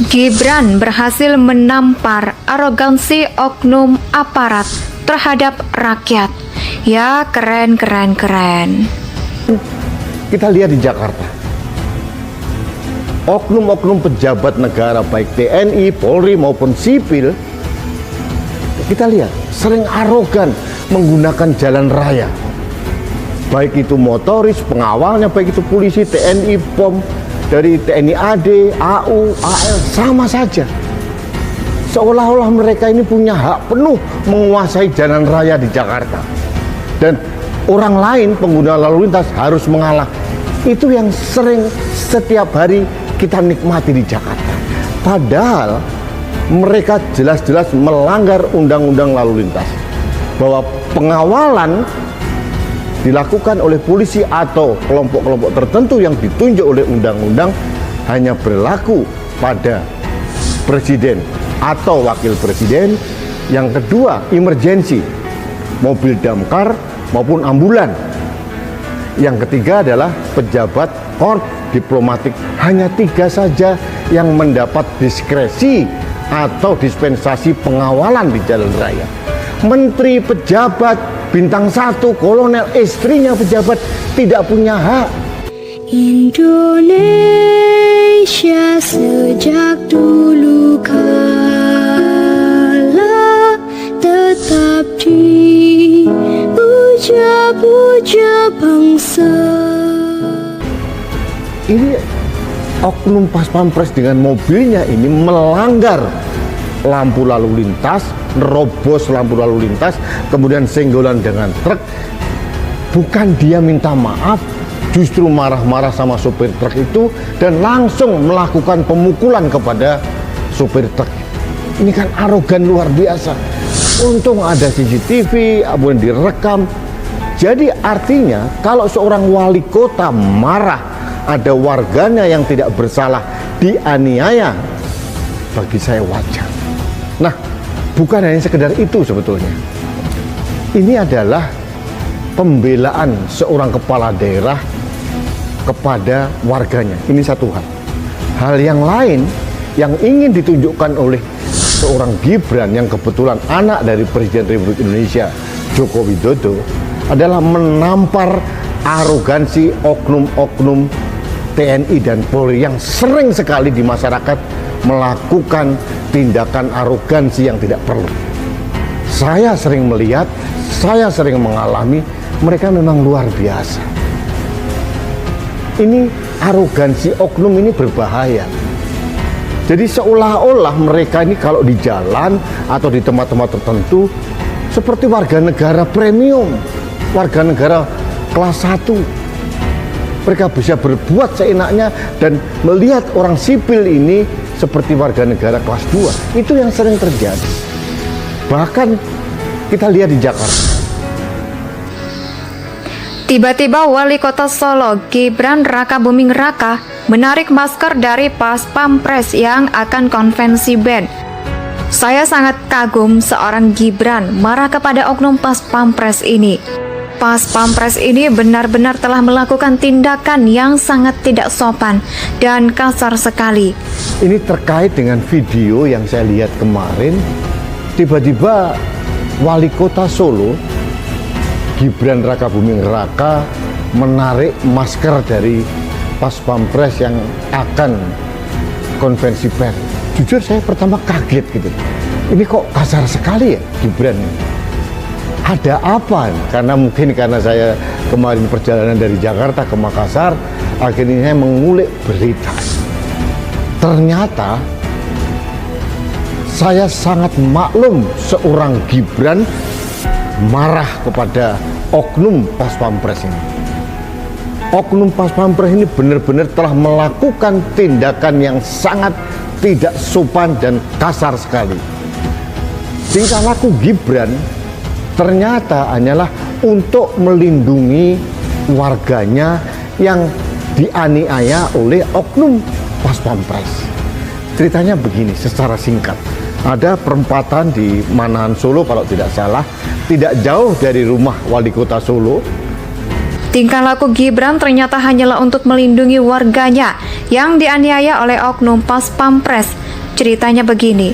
Gibran berhasil menampar arogansi oknum aparat terhadap rakyat. Ya, keren. Kita lihat di Jakarta, oknum-oknum pejabat negara baik TNI, Polri maupun sipil, kita lihat sering arogan menggunakan jalan raya. Baik itu motoris, pengawalnya, baik itu polisi, TNI, POM, dari TNI AD, AU, AL, sama saja. Seolah-olah mereka ini punya hak penuh menguasai jalan raya di Jakarta. Dan orang lain pengguna lalu lintas harus mengalah. Itu yang sering setiap hari kita nikmati di Jakarta. Padahal mereka jelas-jelas melanggar undang-undang lalu lintas. Bahwa pengawalan dilakukan oleh polisi atau kelompok-kelompok tertentu yang ditunjuk oleh undang-undang hanya berlaku pada presiden atau wakil presiden. Yang kedua, emergensi, mobil damkar maupun ambulan. Yang ketiga adalah pejabat korps diplomatik. Hanya 3 saja yang mendapat diskresi atau dispensasi pengawalan di jalan raya. Menteri, pejabat bintang 1, kolonel, istrinya pejabat tidak punya hak. Indonesia sejak dulu kala tetap dipuja-puja bangsa. Ini oknum pas pampres dengan mobilnya ini melanggar lampu lalu lintas, nerobos lampu lalu lintas, kemudian senggolan dengan truk. Bukan dia minta maaf, justru marah-marah sama sopir truk itu dan langsung melakukan pemukulan kepada sopir truk. Ini kan arogan luar biasa. Untung ada CCTV, kemudian direkam. Jadi artinya kalau seorang wali kota marah, ada warganya yang tidak bersalah dianiaya, bagi saya wajar. Nah, bukan hanya sekedar itu sebetulnya. Ini adalah pembelaan seorang kepala daerah kepada warganya. Ini satu hal. Hal yang lain yang ingin ditunjukkan oleh seorang Gibran yang kebetulan anak dari Presiden Republik Indonesia Joko Widodo adalah menampar arogansi oknum-oknum TNI dan Polri yang sering sekali di masyarakat melakukan tindakan arogansi yang tidak perlu. Saya sering melihat, saya sering mengalami, mereka memang luar biasa. Ini arogansi oknum ini berbahaya. Jadi seolah-olah mereka ini kalau di jalan atau di tempat-tempat tertentu seperti warga negara premium, warga negara kelas 1. Mereka bisa berbuat seenaknya dan melihat orang sipil ini seperti warga negara kelas 2. Itu yang sering terjadi. Bahkan kita lihat di Jakarta. Tiba-tiba Wali Kota Solo Gibran Rakabuming Raka menarik masker dari Pas Pampres yang akan konvensi band. Saya sangat kagum seorang Gibran marah kepada oknum Pas Pampres ini. Pas Pampres ini benar-benar telah melakukan tindakan yang sangat tidak sopan dan kasar sekali. Ini terkait dengan video yang saya lihat kemarin. Tiba-tiba Wali Kota Solo Gibran Rakabuming Raka menarik masker dari Pas Pampres yang akan konvensi pers. Jujur saya pertama kaget gitu. Ini kok kasar sekali ya Gibran. Ada apa? Karena saya kemarin perjalanan dari Jakarta ke Makassar, akhirnya saya mengulik berita. Ternyata saya sangat maklum seorang Gibran marah kepada oknum Pas Pampres ini. Oknum Pas Pampres ini benar-benar telah melakukan tindakan yang sangat tidak sopan dan kasar sekali. Tingkah laku Gibran ternyata hanyalah untuk melindungi warganya yang dianiaya oleh oknum Pas Pampres. Ceritanya begini secara singkat. Ada perempatan di Manahan Solo kalau tidak salah, tidak jauh dari rumah Wali Kota Solo. Tingkah laku Gibran ternyata hanyalah untuk melindungi warganya yang dianiaya oleh oknum Pas Pampres. Ceritanya begini.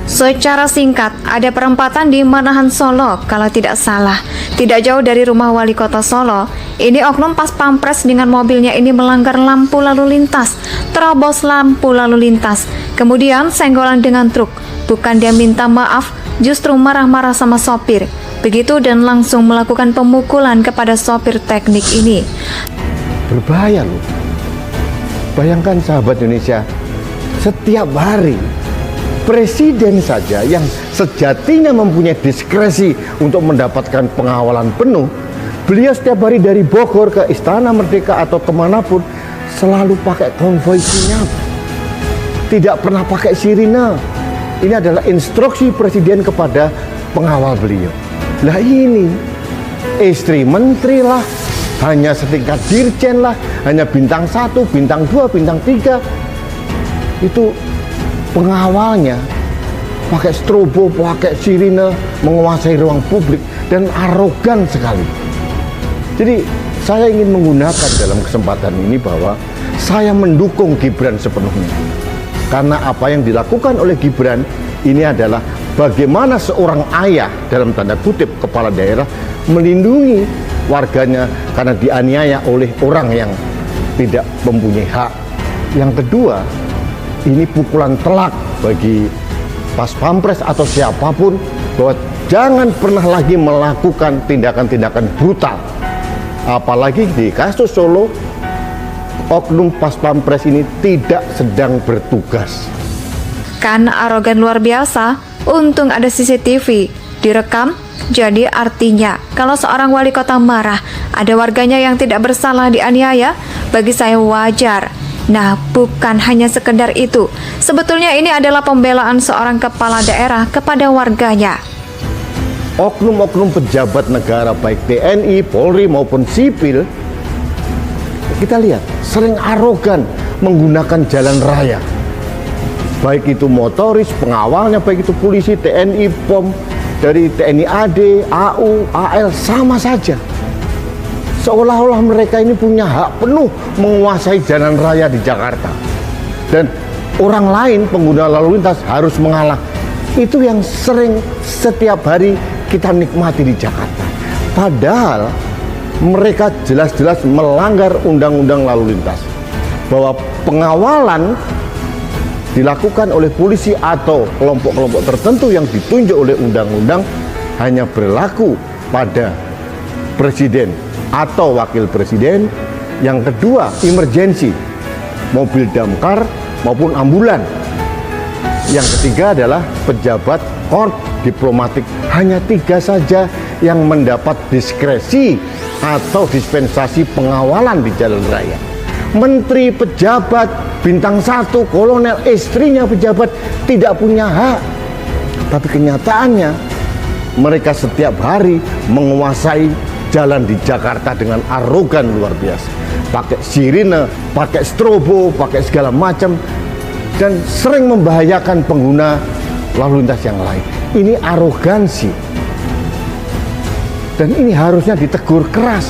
Secara singkat, ada perempatan di Manahan Solo, kalau tidak salah. Tidak jauh dari rumah wali kota Solo, ini oknum pas pampres dengan mobilnya ini melanggar lampu lalu lintas, terobos lampu lalu lintas, kemudian senggolan dengan truk. Bukan dia minta maaf, justru marah-marah sama sopir. Begitu dan langsung melakukan pemukulan kepada sopir teknik ini. Berbahaya loh. Bayangkan sahabat Indonesia, setiap hari presiden saja yang sejatinya mempunyai diskresi untuk mendapatkan pengawalan penuh, beliau setiap hari dari Bogor ke Istana Merdeka atau kemanapun selalu pakai konvoi sinyal, tidak pernah pakai sirine. Ini adalah instruksi presiden kepada pengawal beliau. Lah ini istri menteri lah, hanya setingkat dirjen lah, hanya bintang 1, bintang 2, bintang 3, itu pengawalnya pakai strobo, pakai sirine, menguasai ruang publik dan arogan sekali. Jadi saya ingin menggunakan dalam kesempatan ini bahwa saya mendukung Gibran sepenuhnya. Karena apa yang dilakukan oleh Gibran ini adalah bagaimana seorang ayah dalam tanda kutip kepala daerah melindungi warganya karena dianiaya oleh orang yang tidak mempunyai hak. Yang kedua, ini pukulan telak bagi pas pampres atau siapapun bahwa jangan pernah lagi melakukan tindakan-tindakan brutal. Apalagi di kasus Solo, oknum pas pampres ini tidak sedang bertugas. Karena arogan luar biasa, untung ada CCTV, direkam. Jadi artinya kalau seorang wali kota marah, ada warganya yang tidak bersalah dianiaya, bagi saya wajar. Nah, bukan hanya sekedar itu. Sebetulnya ini adalah pembelaan seorang kepala daerah kepada warganya. Oknum-oknum pejabat negara baik TNI, Polri maupun sipil, kita lihat sering arogan menggunakan jalan raya. Baik itu motoris, pengawalnya, baik itu polisi, TNI, POM, dari TNI AD, AU, AL, sama saja. Seolah-olah mereka ini punya hak penuh menguasai jalan raya di Jakarta. Dan orang lain pengguna lalu lintas harus mengalah. Itu yang sering setiap hari kita nikmati di Jakarta. Padahal mereka jelas-jelas melanggar undang-undang lalu lintas. Bahwa pengawalan dilakukan oleh polisi atau kelompok-kelompok tertentu yang ditunjuk oleh undang-undang hanya berlaku pada presiden atau wakil presiden. Yang kedua, emergensi, mobil damkar maupun ambulan. Yang ketiga adalah pejabat korps diplomatik. Hanya 3 saja yang mendapat diskresi atau dispensasi pengawalan di jalan raya. Menteri, pejabat, bintang 1, kolonel, istrinya pejabat tidak punya hak. Tapi kenyataannya mereka setiap hari menguasai jalan di Jakarta dengan arogan luar biasa. Pakai sirine, pakai strobo, pakai segala macam, dan sering membahayakan pengguna lalu lintas yang lain. Ini arogansi. Dan ini harusnya ditegur keras.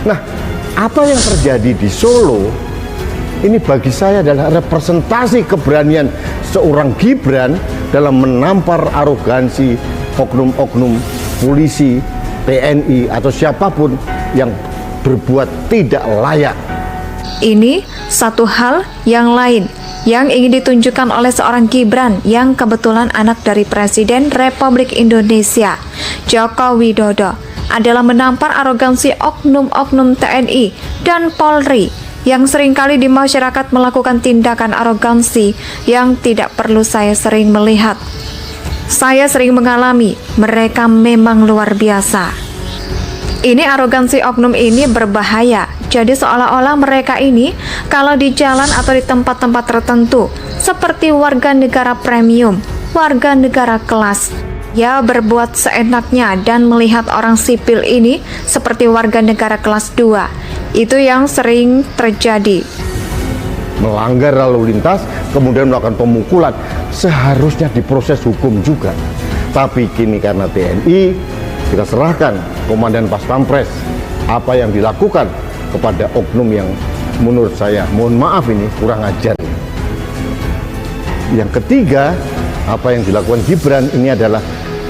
Nah, apa yang terjadi di Solo ini bagi saya adalah representasi keberanian seorang Gibran dalam menampar arogansi oknum-oknum polisi, TNI atau siapapun yang berbuat tidak layak. Ini satu hal yang lain yang ingin ditunjukkan oleh seorang Gibran yang kebetulan anak dari Presiden Republik Indonesia, Joko Widodo, adalah menampar arogansi oknum-oknum TNI dan Polri yang seringkali di masyarakat melakukan tindakan arogansi yang tidak perlu saya sering melihat. Saya sering mengalami, mereka memang luar biasa. Ini arogansi oknum ini berbahaya. Jadi seolah-olah mereka ini kalau di jalan atau di tempat-tempat tertentu seperti warga negara premium, warga negara kelas, ya berbuat seenaknya dan melihat orang sipil ini seperti warga negara kelas 2. Itu yang sering terjadi. Melanggar lalu lintas, kemudian melakukan pemukulan, seharusnya diproses hukum juga. Tapi kini karena TNI, kita serahkan Komandan Pas Pampres apa yang dilakukan kepada oknum yang menurut saya, mohon maaf ini kurang ajar. Yang ketiga, apa yang dilakukan Gibran ini adalah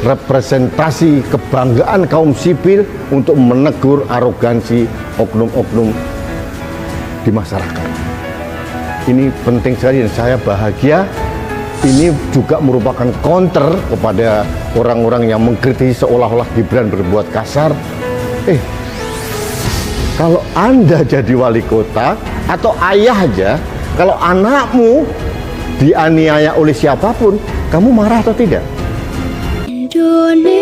representasi kebanggaan kaum sipil untuk menegur arogansi oknum-oknum di masyarakat. Ini penting sekali dan saya bahagia. Ini juga merupakan counter kepada orang-orang yang mengkritisi seolah-olah Gibran berbuat kasar. Kalau Anda jadi wali kota atau ayah aja, kalau anakmu dianiaya oleh siapapun, kamu marah atau tidak? Indonesia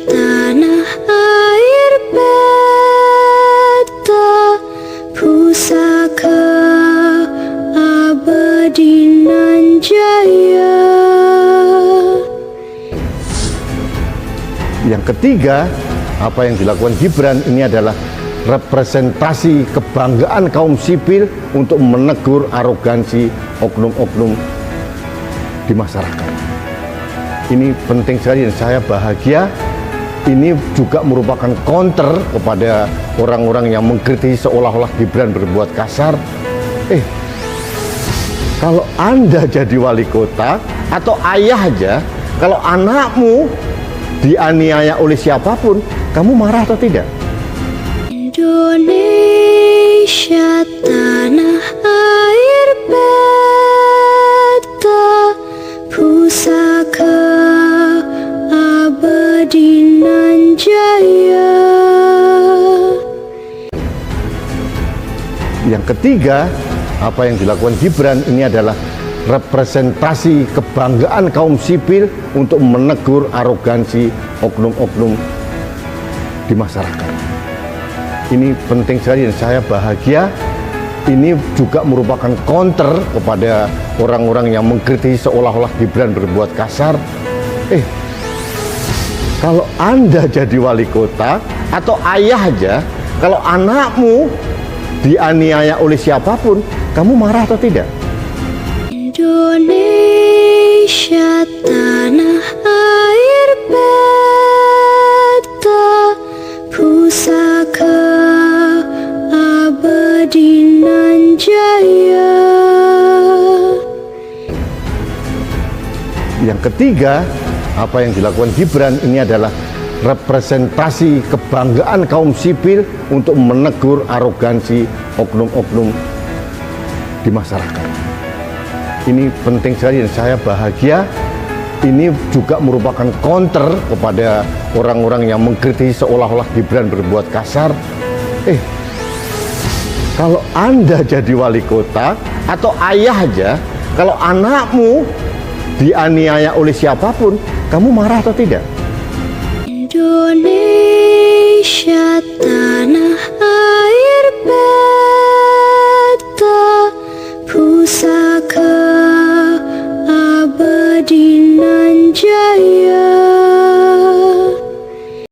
tanah air beta pusaka abadi nan jaya. Yang ketiga, apa yang dilakukan Gibran ini adalah representasi kebanggaan kaum sipil untuk menegur arogansi oknum-oknum di masyarakat. Ini penting sekali dan saya bahagia. Ini juga merupakan counter kepada orang-orang yang mengkritisi seolah-olah Gibran berbuat kasar. Kalau Anda jadi wali kota atau ayah aja, kalau anakmu dianiaya oleh siapapun, kamu marah atau tidak? Indonesia tanah air beta pusaka abadi nan jaya. Yang ketiga, apa yang dilakukan Gibran ini adalah representasi kebanggaan kaum sipil untuk menegur arogansi oknum-oknum di masyarakat. Ini penting sekali dan saya bahagia. Ini juga merupakan counter kepada orang-orang yang mengkritisi seolah-olah Gibran berbuat kasar. Kalau Anda jadi wali kota atau ayah aja, kalau anakmu dianiaya oleh siapapun, kamu marah atau tidak? Indonesia tanah air beta pusaka abadi nan jaya. Yang ketiga, apa yang dilakukan Gibran ini adalah representasi kebanggaan kaum sipil untuk menegur arogansi oknum-oknum di masyarakat. Ini penting sekali dan saya bahagia. Ini juga merupakan counter kepada orang-orang yang mengkritisi seolah-olah Gibran berbuat kasar. Kalau Anda jadi wali kota atau ayah aja, kalau anakmu dianiaya oleh siapapun, kamu marah atau tidak? Indonesia tanah air